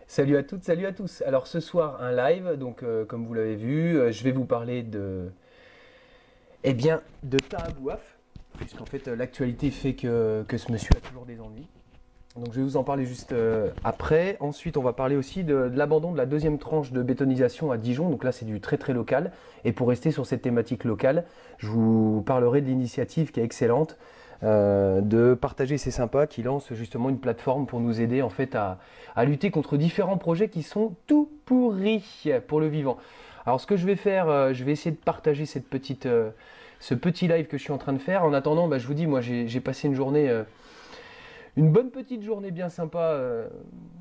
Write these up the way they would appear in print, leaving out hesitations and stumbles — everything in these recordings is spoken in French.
Salut à toutes, salut à tous. Alors ce soir un live, donc comme vous l'avez vu, je vais vous parler de Taha Bouaf, puisqu'en fait l'actualité fait que ce monsieur a toujours des ennuis. Donc je vais vous en parler juste après. Ensuite on va parler aussi de l'abandon de la deuxième tranche de bétonisation à Dijon. Donc là c'est du très très local. Et pour rester sur cette thématique locale, je vous parlerai de l'initiative qui est excellente de partager C'est Sympa, qui lance justement une plateforme pour nous aider en fait à lutter contre différents projets qui sont tout pourris pour le vivant. Alors ce que je vais faire, je vais essayer de partager ce petit live que je suis en train de faire. En attendant, je vous dis, moi j'ai passé une bonne petite journée bien sympa.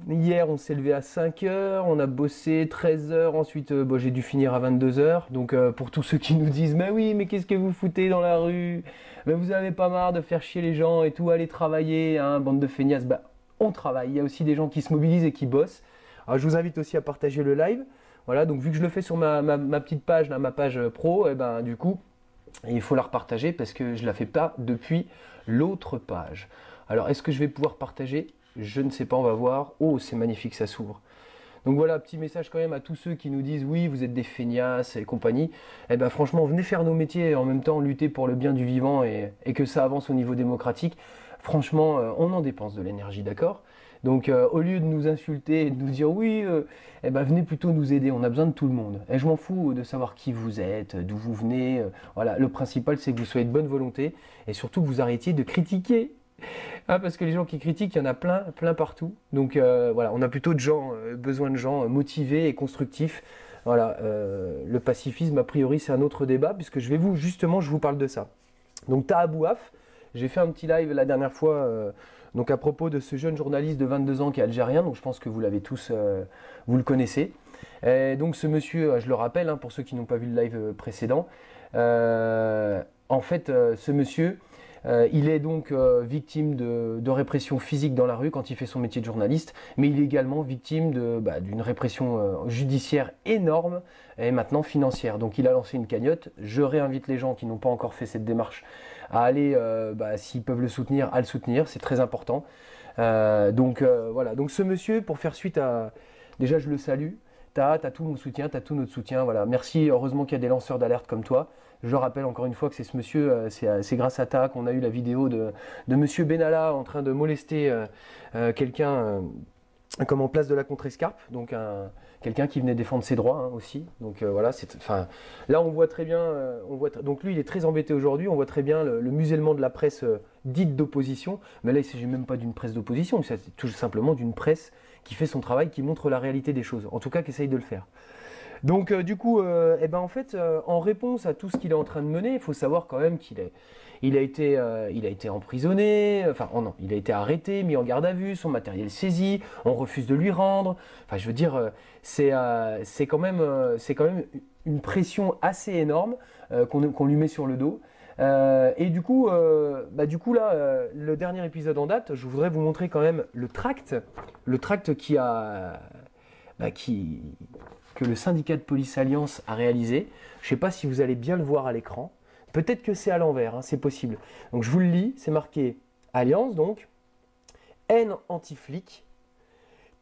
Hier, on s'est levé à 5 heures, on a bossé 13 heures, ensuite j'ai dû finir à 22 heures. Donc pour tous ceux qui nous disent mais oui, mais qu'est-ce que vous foutez dans la rue? Mais vous avez pas marre de faire chier les gens et tout, allez travailler, hein, bande de feignasses. On travaille. Il y a aussi des gens qui se mobilisent et qui bossent. Alors je vous invite aussi à partager le live. Voilà, donc vu que je le fais sur ma petite page, là, ma page pro, et du coup, il faut la repartager parce que je ne la fais pas depuis l'autre page. Alors, est-ce que je vais pouvoir partager? Je ne sais pas, on va voir. Oh, c'est magnifique, ça s'ouvre. Donc voilà, petit message quand même à tous ceux qui nous disent oui, vous êtes des feignasses et compagnie. Franchement, venez faire nos métiers et en même temps lutter pour le bien du vivant et que ça avance au niveau démocratique. Franchement, on en dépense de l'énergie, d'accord? Donc au lieu de nous insulter et de nous dire oui, venez plutôt nous aider, on a besoin de tout le monde. Et je m'en fous de savoir qui vous êtes, d'où vous venez. Voilà, le principal c'est que vous soyez de bonne volonté et surtout que vous arrêtiez de critiquer. Ah, parce que les gens qui critiquent, il y en a plein, plein partout. Donc voilà, on a plutôt besoin de gens motivés et constructifs. Voilà, le pacifisme, a priori, c'est un autre débat, puisque je vous parle de ça. Donc Taha Bouaf, j'ai fait un petit live la dernière fois, donc à propos de ce jeune journaliste de 22 ans qui est algérien, donc je pense que vous l'avez tous, vous le connaissez. Et donc ce monsieur, je le rappelle, hein, pour ceux qui n'ont pas vu le live précédent, ce monsieur, il est donc victime de répression physique dans la rue quand il fait son métier de journaliste, mais il est également victime d'une répression judiciaire énorme et maintenant financière. Donc il a lancé une cagnotte. Je réinvite les gens qui n'ont pas encore fait cette démarche à aller, s'ils peuvent le soutenir, à le soutenir. C'est très important. Voilà. Donc ce monsieur, pour faire suite à... Déjà, je le salue. T'as tout mon soutien, t'as tout notre soutien. Voilà. Merci. Heureusement qu'il y a des lanceurs d'alerte comme toi. Je rappelle encore une fois que c'est ce monsieur, c'est grâce à Ta qu'on a eu la vidéo de monsieur Benalla en train de molester quelqu'un comme en place de la Contrescarpe, donc quelqu'un qui venait défendre ses droits aussi. Donc voilà, là on voit très bien, donc lui il est très embêté aujourd'hui, on voit très bien le musellement de la presse dite d'opposition, mais là il ne s'agit même pas d'une presse d'opposition, c'est tout simplement d'une presse qui fait son travail, qui montre la réalité des choses, en tout cas qui essaye de le faire. Donc en réponse à tout ce qu'il est en train de mener, il faut savoir quand même il a été emprisonné, non, il a été arrêté, mis en garde à vue, son matériel saisi, on refuse de lui rendre. Enfin, je veux dire, c'est quand même une pression assez énorme qu'on lui met sur le dos. Le dernier épisode en date, je voudrais vous montrer quand même le tract que le syndicat de police Alliance a réalisé. Je ne sais pas si vous allez bien le voir à l'écran. Peut-être que c'est à l'envers, hein, c'est possible. Donc je vous le lis, c'est marqué Alliance, donc haine anti-flic,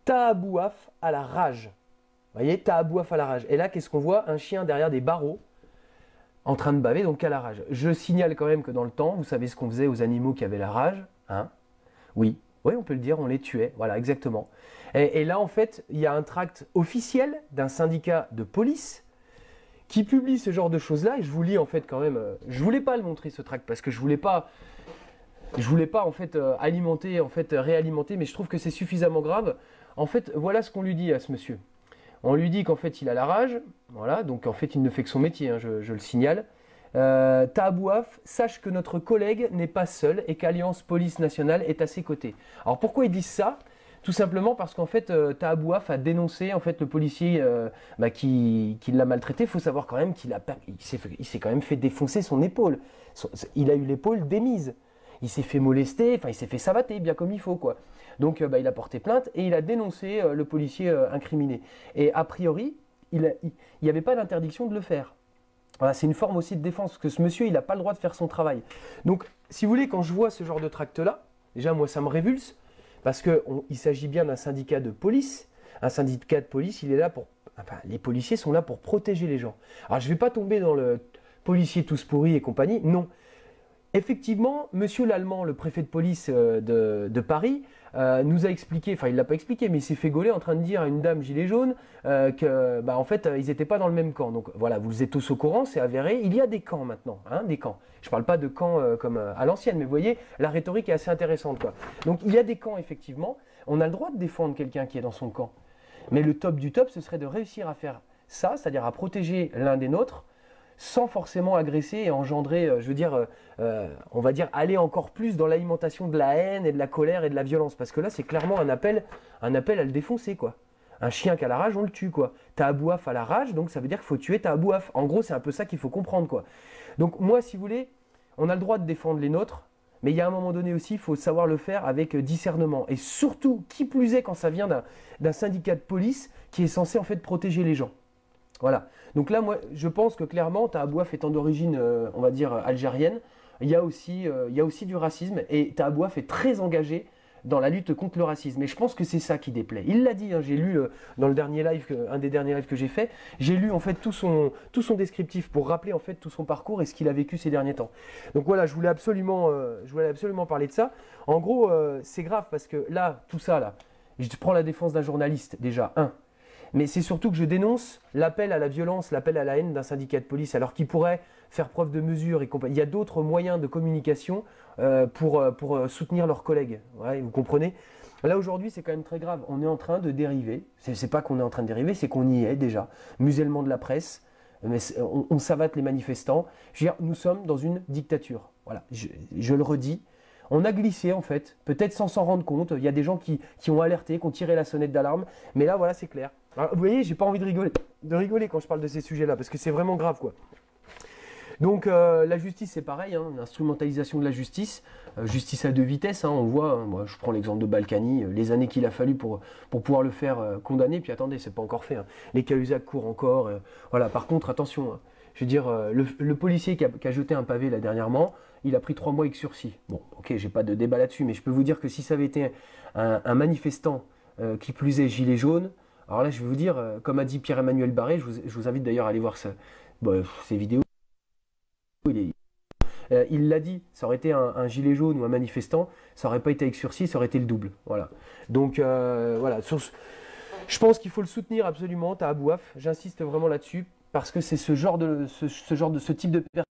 Taha Bouaf à la rage. Vous voyez, Taha Bouaf à la rage. Et là, qu'est-ce qu'on voit? Un chien derrière des barreaux en train de baver, donc à la rage. Je signale quand même que dans le temps, vous savez ce qu'on faisait aux animaux qui avaient la rage, hein? Oui, on peut le dire, on les tuait, voilà, exactement. Et là, en fait, il y a un tract officiel d'un syndicat de police qui publie ce genre de choses-là, et je vous lis en fait quand même, je voulais pas le montrer ce tract parce que je voulais pas en fait alimenter, en fait réalimenter, mais je trouve que c'est suffisamment grave. En fait, voilà ce qu'on lui dit à ce monsieur. On lui dit qu'en fait il a la rage, voilà, donc en fait il ne fait que son métier, hein, je le signale. Taha Bouaf, sache que notre collègue n'est pas seul et qu'Alliance Police Nationale est à ses côtés. Alors pourquoi ils disent ça? Tout simplement parce qu'en fait, Taha Bouaf a dénoncé en fait le policier qui l'a maltraité. Il faut savoir quand même il s'est quand même fait défoncer son épaule. Il a eu l'épaule démise. Il s'est fait molester, il s'est fait savater bien comme il faut quoi. Donc il a porté plainte et il a dénoncé le policier incriminé. Et a priori, il n'y avait pas d'interdiction de le faire. Voilà, c'est une forme aussi de défense, parce que ce monsieur, il n'a pas le droit de faire son travail. Donc, si vous voulez, quand je vois ce genre de tract-là, déjà, moi, ça me révulse, parce qu'il s'agit bien d'un syndicat de police, Un syndicat de police, il est là pour... Enfin, les policiers sont là pour protéger les gens. Alors, je ne vais pas tomber dans le policier tous pourris et compagnie, non. Effectivement, monsieur Lallemand, le préfet de police de Paris, nous a expliqué, enfin il ne l'a pas expliqué, mais il s'est fait gauler en train de dire à une dame gilet jaune que, bah, en fait, ils n'étaient pas dans le même camp. Donc voilà, vous êtes tous au courant, c'est avéré. Il y a des camps maintenant, hein, des camps. Je ne parle pas de camps comme à l'ancienne, mais vous voyez, la rhétorique est assez intéressante, quoi. Donc il y a des camps, effectivement. On a le droit de défendre quelqu'un qui est dans son camp. Mais le top du top, ce serait de réussir à faire ça, c'est-à-dire à protéger l'un des nôtres, sans forcément agresser et engendrer, je veux dire, on va dire, aller encore plus dans l'alimentation de la haine et de la colère et de la violence. Parce que là, c'est clairement un appel à le défoncer, quoi. Un chien qui a la rage, on le tue, quoi. T'as Abouaf à la rage, donc ça veut dire qu'il faut tuer ta Abouaf. En gros, c'est un peu ça qu'il faut comprendre, quoi. Donc moi, si vous voulez, on a le droit de défendre les nôtres, mais il y a un moment donné aussi, il faut savoir le faire avec discernement. Et surtout, qui plus est quand ça vient d'un syndicat de police qui est censé en fait protéger les gens. Voilà. Donc là, moi, je pense que clairement, Tahabouaf étant d'origine, on va dire, algérienne, il y a aussi du racisme et Tahabouaf est très engagé dans la lutte contre le racisme. Et je pense que c'est ça qui déplaît. Il l'a dit, hein, j'ai lu dans le dernier live, un des derniers lives que j'ai fait, j'ai lu en fait tout son descriptif pour rappeler en fait tout son parcours et ce qu'il a vécu ces derniers temps. Donc voilà, je voulais absolument parler de ça. En gros, c'est grave parce que là, tout ça là, je prends la défense d'un journaliste déjà, mais c'est surtout que je dénonce l'appel à la violence, l'appel à la haine d'un syndicat de police, alors qu'il pourrait faire preuve de mesure et compagnie. Il y a d'autres moyens de communication pour soutenir leurs collègues. Ouais, vous comprenez? Là, aujourd'hui, c'est quand même très grave. On est en train de dériver. C'est pas qu'on est en train de dériver, c'est qu'on y est déjà. Musellement de la presse, mais on savate les manifestants. Je veux dire, nous sommes dans une dictature. Voilà, je le redis. On a glissé en fait, peut-être sans s'en rendre compte. Il y a des gens qui ont alerté, qui ont tiré la sonnette d'alarme. Mais là, voilà, c'est clair. Alors, vous voyez, j'ai pas envie de rigoler quand je parle de ces sujets-là, parce que c'est vraiment grave, quoi. Donc la justice, c'est pareil, hein, l'instrumentalisation de la justice, justice à deux vitesses, hein, on voit, hein, moi je prends l'exemple de Balkany, les années qu'il a fallu pour pouvoir le faire condamner, puis attendez, c'est pas encore fait, hein. Les Cahuzac courent encore, voilà. Par contre, attention, hein, je veux dire, le policier qui a jeté un pavé là dernièrement, il a pris 3 mois avec sursis. Bon, ok, j'ai pas de débat là-dessus, mais je peux vous dire que si ça avait été un manifestant qui plus est gilet jaune, alors là je vais vous dire, comme a dit Pierre-Emmanuel Barré, je vous invite d'ailleurs à aller voir ces vidéos. Il l'a dit, ça aurait été un gilet jaune ou un manifestant, ça aurait pas été avec sursis, ça aurait été le double. Voilà. Donc voilà, je pense qu'il faut le soutenir absolument, Tahabouaf, j'insiste vraiment là-dessus, parce que c'est ce type de personne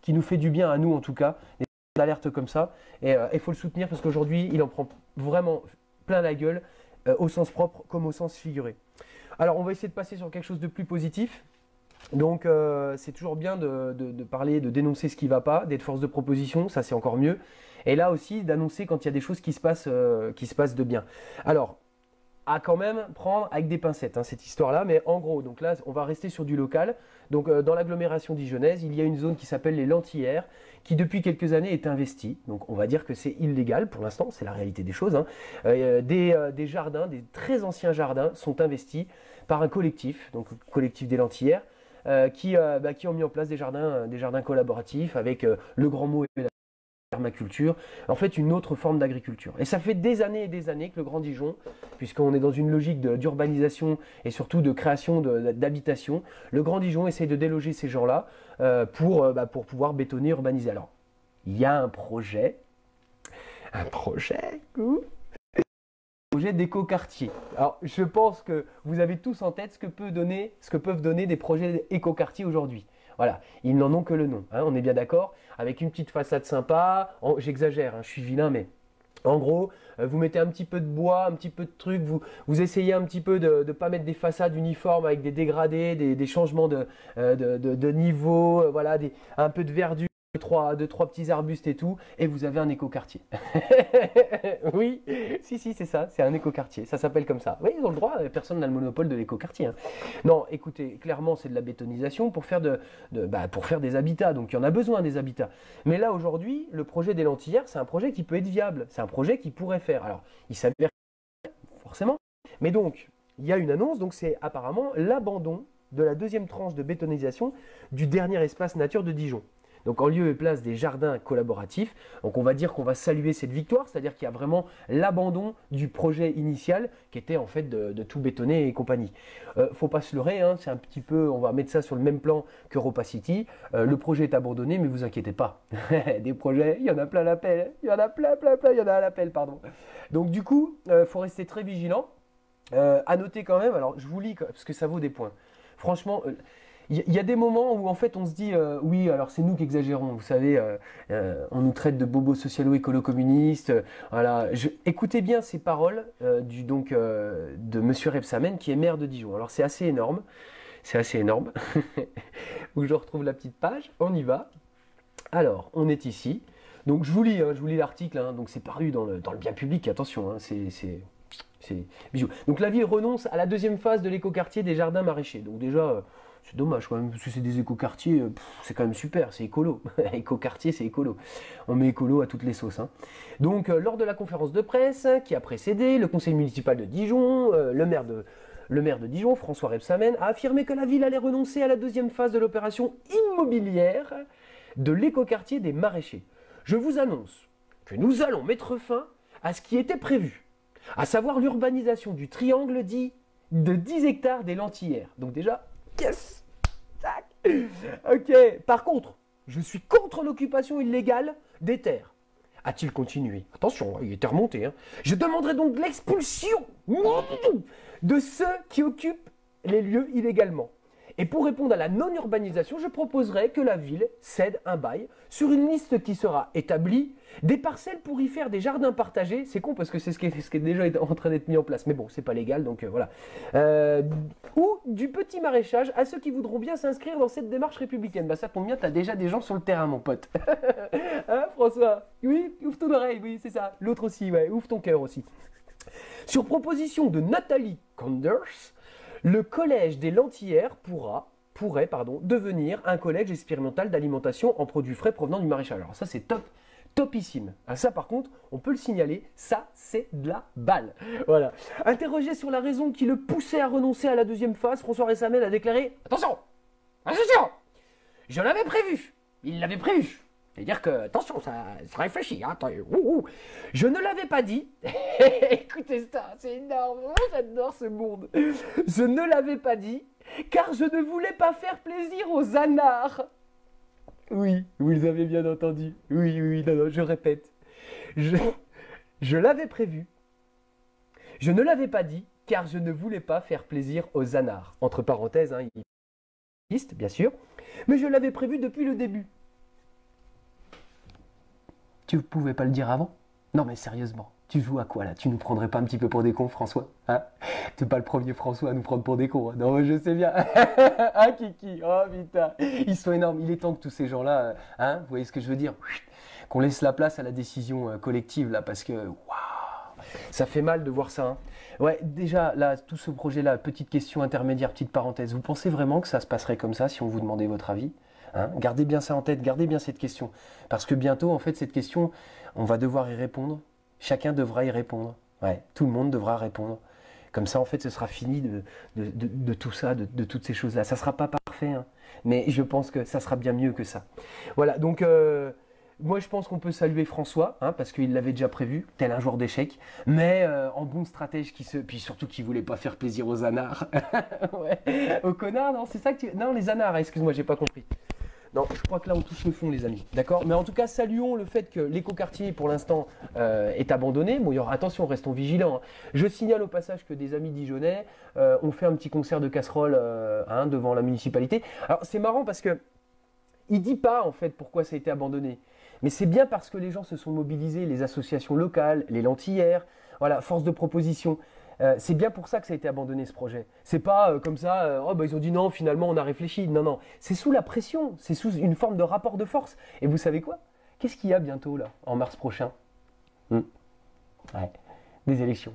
qui nous fait du bien à nous en tout cas, des alertes comme ça, et il faut le soutenir parce qu'aujourd'hui il en prend vraiment plein la gueule, au sens propre comme au sens figuré. Alors on va essayer de passer sur quelque chose de plus positif. Donc c'est toujours bien de parler, de dénoncer ce qui ne va pas, d'être force de proposition, ça c'est encore mieux. Et là aussi d'annoncer quand il y a des choses qui se passent de bien. Alors, à quand même prendre avec des pincettes, hein, cette histoire-là, mais en gros, donc là on va rester sur du local. Donc dans l'agglomération dijonnaise, il y a une zone qui s'appelle les Lentillères, qui depuis quelques années est investie. Donc on va dire que c'est illégal pour l'instant, c'est la réalité des choses, hein. Des jardins, des très anciens jardins sont investis par un collectif, donc le collectif des Lentillères, qui ont mis en place des jardins collaboratifs avec le grand mot et la permaculture, en fait une autre forme d'agriculture. Et ça fait des années et des années que le Grand Dijon, puisqu'on est dans une logique d'urbanisation et surtout de création d'habitation, le Grand Dijon essaye de déloger ces gens-là pour pouvoir bétonner, urbaniser. Alors, il y a un projet d'éco-quartier. Alors, je pense que vous avez tous en tête ce que peuvent donner des projets éco-quartier aujourd'hui. Voilà, ils n'en ont que le nom, hein, on est bien d'accord, avec une petite façade sympa, j'exagère, hein, je suis vilain, mais en gros, vous mettez un petit peu de bois, un petit peu de trucs, vous essayez un petit peu de ne pas mettre des façades uniformes avec des dégradés, des changements de niveau, voilà, un peu de verdure. Deux, trois petits arbustes et tout, et vous avez un écoquartier. Oui, si, c'est ça, c'est un écoquartier, ça s'appelle comme ça. Oui, ils ont le droit, personne n'a le monopole de l'écoquartier, hein. Non, écoutez, clairement, c'est de la bétonisation pour faire des habitats, donc il y en a besoin des habitats. Mais là, aujourd'hui, le projet des Lentillères, c'est un projet qui peut être viable, c'est un projet qui pourrait faire. Alors, il s'avère forcément, mais donc, il y a une annonce, donc c'est apparemment l'abandon de la deuxième tranche de bétonisation du dernier espace nature de Dijon. donc en lieu et place des jardins collaboratifs. Donc on va dire qu'on va saluer cette victoire, c'est-à-dire qu'il y a vraiment l'abandon du projet initial qui était en fait de tout bétonner et compagnie. Faut pas se leurrer, hein, c'est un petit peu, on va mettre ça sur le même plan qu'Europa City. Le projet est abandonné, mais vous inquiétez pas. Des projets, il y en a plein à l'appel, il y en a plein, il y en a à l'appel, pardon. Donc du coup, faut rester très vigilant. À noter quand même, alors je vous lis parce que ça vaut des points. Franchement, il y a des moments où en fait on se dit oui, alors c'est nous qui exagérons. Vous savez, on nous traite de bobos socialo-écolo-communistes. Voilà, écoutez bien ces paroles de Monsieur Rebsamen qui est maire de Dijon. Alors c'est assez énorme, c'est assez énorme. Où je retrouve la petite page, on y va. Alors, on est ici. Donc je vous lis l'article. Hein, donc c'est paru dans le bien public. Attention, hein, c'est bijou. Donc la ville renonce à la deuxième phase de l'écoquartier des jardins maraîchers. Donc déjà, c'est dommage quand même, parce que c'est des écoquartiers, c'est quand même super, c'est écolo. Écoquartier, c'est écolo. On met écolo à toutes les sauces. Hein. Donc lors de la conférence de presse qui a précédé, le conseil municipal de Dijon, le maire de Dijon, François Rebsamen, a affirmé que la ville allait renoncer à la deuxième phase de l'opération immobilière de l'écoquartier des maraîchers. Je vous annonce que nous allons mettre fin à ce qui était prévu, à savoir l'urbanisation du triangle dit de 10 hectares des Lentillères. Donc déjà, yes, tac. Ok, par contre, je suis contre l'occupation illégale des terres. A-t-il continué? Attention, il était remonté. Hein. Je demanderai donc l'expulsion de ceux qui occupent les lieux illégalement. Et pour répondre à la non-urbanisation, je proposerai que la ville cède un bail sur une liste qui sera établie, des parcelles pour y faire des jardins partagés. C'est con parce que c'est ce qui est déjà en train d'être mis en place. Mais bon, c'est pas légal, donc voilà. Ou du petit maraîchage à ceux qui voudront bien s'inscrire dans cette démarche républicaine. Bah ça tombe bien, t'as déjà des gens sur le terrain, mon pote. Hein, François? Oui, ouvre ton oreille, oui, c'est ça. L'autre aussi, ouais, ouvre ton cœur aussi. Sur proposition de Nathalie Kanders, le collège des Lentillères pourrait devenir un collège expérimental d'alimentation en produits frais provenant du maraîchage. Alors ça c'est top, topissime. Ah, ça par contre, on peut le signaler, ça c'est de la balle. Voilà. Interrogé sur la raison qui le poussait à renoncer à la deuxième phase, François Rebsamen a déclaré « Attention, attention, je l'avais prévu, il l'avait prévu. » C'est-à-dire que, attention, ça réfléchit. Hein, je ne l'avais pas dit. Écoutez ça, c'est énorme. J'adore ce monde. Je ne l'avais pas dit, car je ne voulais pas faire plaisir aux anards. Oui, vous avez bien entendu. Oui, non, je répète. Je l'avais prévu. Je ne l'avais pas dit, car je ne voulais pas faire plaisir aux anards. Entre parenthèses, hein, il existe, bien sûr. Mais je l'avais prévu depuis le début. Tu pouvais pas le dire avant? Non mais sérieusement, tu joues à quoi là? Tu nous prendrais pas un petit peu pour des cons, François? Hein? T'es pas le premier François à nous prendre pour des cons. Hein. Non, je sais bien. Ah Kiki, oh putain, ils sont énormes. Il est temps que tous ces gens-là, hein, vous voyez ce que je veux dire? Qu'on laisse la place à la décision collective là, parce que waouh, ça fait mal de voir ça. Hein. Ouais, déjà là, tout ce projet-là, petite question intermédiaire, petite parenthèse. Vous pensez vraiment que ça se passerait comme ça si on vous demandait votre avis? Hein, gardez bien ça en tête, gardez bien cette question. Parce que bientôt, en fait, cette question, on va devoir y répondre. Chacun devra y répondre. Ouais, tout le monde devra répondre. Comme ça, en fait, ce sera fini de tout ça, de toutes ces choses-là. Ça ne sera pas parfait, hein, mais je pense que ça sera bien mieux que ça. Voilà, donc moi, je pense qu'on peut saluer François, hein, parce qu'il l'avait déjà prévu, tel un joueur d'échecs, mais en bon stratège puis surtout qui voulait pas faire plaisir aux anards. Ouais. Aux connards, non, c'est ça que tu... Non, les anards, excuse-moi, j'ai pas compris. Non, je crois que là on touche le fond, les amis. D'accord? Mais en tout cas, saluons le fait que l'écoquartier, pour l'instant, est abandonné. Bon, attention, restons vigilants. Hein. Je signale au passage que des amis dijonnais ont fait un petit concert de casserole hein, devant la municipalité. Alors, c'est marrant parce que il dit pas, en fait, pourquoi ça a été abandonné. Mais c'est bien parce que les gens se sont mobilisés, les associations locales, les Lentillères, voilà, force de proposition. C'est bien pour ça que ça a été abandonné ce projet. C'est pas comme ça, ils ont dit non, finalement on a réfléchi. Non, non, c'est sous la pression, c'est sous une forme de rapport de force. Et vous savez quoi? Qu'est-ce qu'il y a bientôt là, en mars prochain? Ouais, des élections.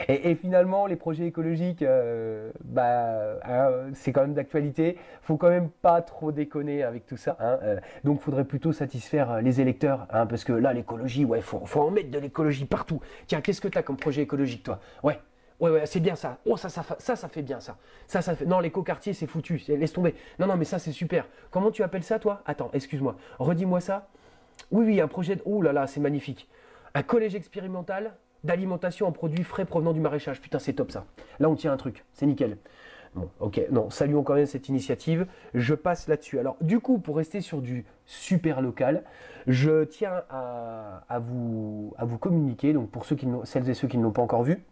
Et finalement, les projets écologiques, c'est quand même d'actualité. Faut quand même pas trop déconner avec tout ça. Hein. Donc, faudrait plutôt satisfaire les électeurs, hein, parce que là, l'écologie, ouais, faut en mettre de l'écologie partout. Tiens, qu'est-ce que t'as comme projet écologique, toi? Ouais, Ouais, ouais, c'est bien ça. Oh, ça fait bien ça. Ça fait... Non, les cocartiers, c'est foutu. Laisse tomber. Non, non, mais ça, c'est super. Comment tu appelles ça, toi? Attends, excuse-moi. Redis-moi ça. Oui, oui, un projet de... Oh là là, c'est magnifique. Un collège expérimental d'alimentation en produits frais provenant du maraîchage. Putain, c'est top ça. Là, on tient un truc. C'est nickel. Bon, ok, non, saluons quand même cette initiative. Je passe là-dessus. Alors, du coup, pour rester sur du super local, je tiens à vous communiquer, donc pour celles et ceux qui ne l'ont pas encore vu,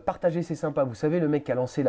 partager, c'est sympa. Vous savez, le mec qui a lancé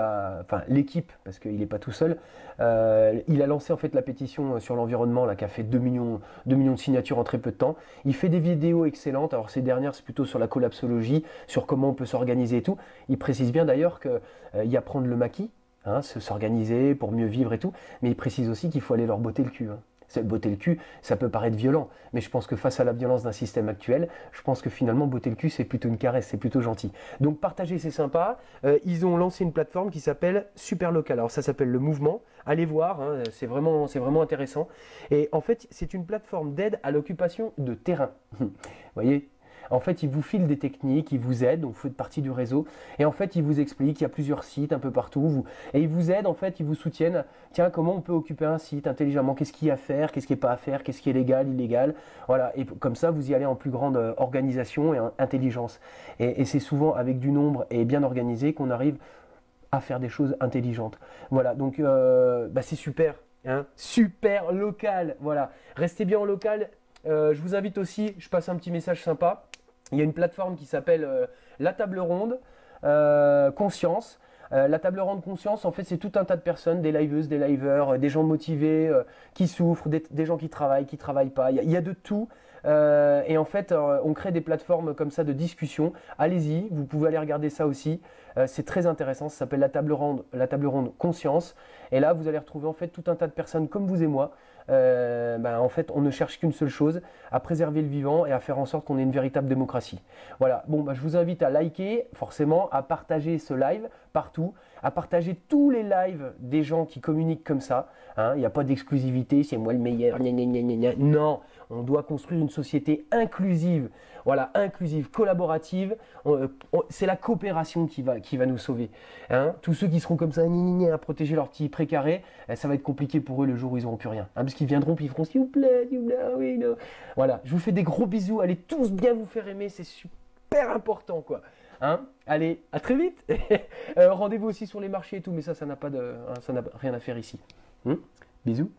l'équipe, parce qu'il n'est pas tout seul, il a lancé en fait la pétition sur l'environnement, là, qui a fait 2 millions de signatures en très peu de temps. Il fait des vidéos excellentes. Alors, ces dernières, c'est plutôt sur la collapsologie, sur comment on peut s'organiser et tout. Il précise bien d'ailleurs qu'il y a prendre le maquis, hein, s'organiser pour mieux vivre et tout. Mais il précise aussi qu'il faut aller leur botter le cul, hein. Botter le cul, ça peut paraître violent, mais je pense que face à la violence d'un système actuel, je pense que finalement botter le cul c'est plutôt une caresse, c'est plutôt gentil. Donc partager c'est sympa. Ils ont lancé une plateforme qui s'appelle Super Local. Alors ça s'appelle le mouvement. Allez voir, hein, c'est vraiment intéressant. Et en fait c'est une plateforme d'aide à l'occupation de terrain. Vous voyez? En fait, ils vous filent des techniques, ils vous aident, donc vous faites partie du réseau. Et en fait, ils vous expliquent qu'il y a plusieurs sites un peu partout. Et ils vous aident, en fait, ils vous soutiennent. Tiens, comment on peut occuper un site intelligemment? Qu'est-ce qu'il y a à faire? Qu'est-ce qui n'est pas à faire? Qu'est-ce qui est légal, illégal? Voilà. Et comme ça, vous y allez en plus grande organisation et en intelligence. Et c'est souvent avec du nombre et bien organisé qu'on arrive à faire des choses intelligentes. Voilà. Donc, c'est super. Hein, super local. Voilà. Restez bien en local. Je vous invite aussi, je passe un petit message sympa. Il y a une plateforme qui s'appelle La Table Ronde Conscience. La Table Ronde Conscience, en fait, c'est tout un tas de personnes, des liveuses, des liveurs, des gens motivés, qui souffrent, des gens qui travaillent pas. Il y a de tout. Et en fait, on crée des plateformes comme ça de discussion. Allez-y, vous pouvez aller regarder ça aussi. C'est très intéressant. Ça s'appelle La Table Ronde Conscience. Et là, vous allez retrouver en fait tout un tas de personnes comme vous et moi. En fait, on ne cherche qu'une seule chose, à préserver le vivant et à faire en sorte qu'on ait une véritable démocratie. Voilà, bon, je vous invite à liker, forcément, à partager ce live partout, à partager tous les lives des gens qui communiquent comme ça. Hein. Il n'y a pas d'exclusivité, c'est moi le meilleur, gna, gna, gna, gna, gna. Non, on doit construire une société inclusive, voilà, inclusive, collaborative. C'est la coopération qui va nous sauver. Hein. Tous ceux qui seront comme ça, gna, gna, gna, à protéger leurs petits précarés, ça va être compliqué pour eux le jour où ils n'auront plus rien. Hein, parce qu'ils viendront puis ils feront s'il vous plaît, ah oui, non. Voilà, je vous fais des gros bisous, allez tous bien vous faire aimer, c'est super important quoi. Hein, allez, à très vite. Rendez-vous aussi sur les marchés et tout, mais ça n'a pas de, hein, ça n'a rien à faire ici. Bisous.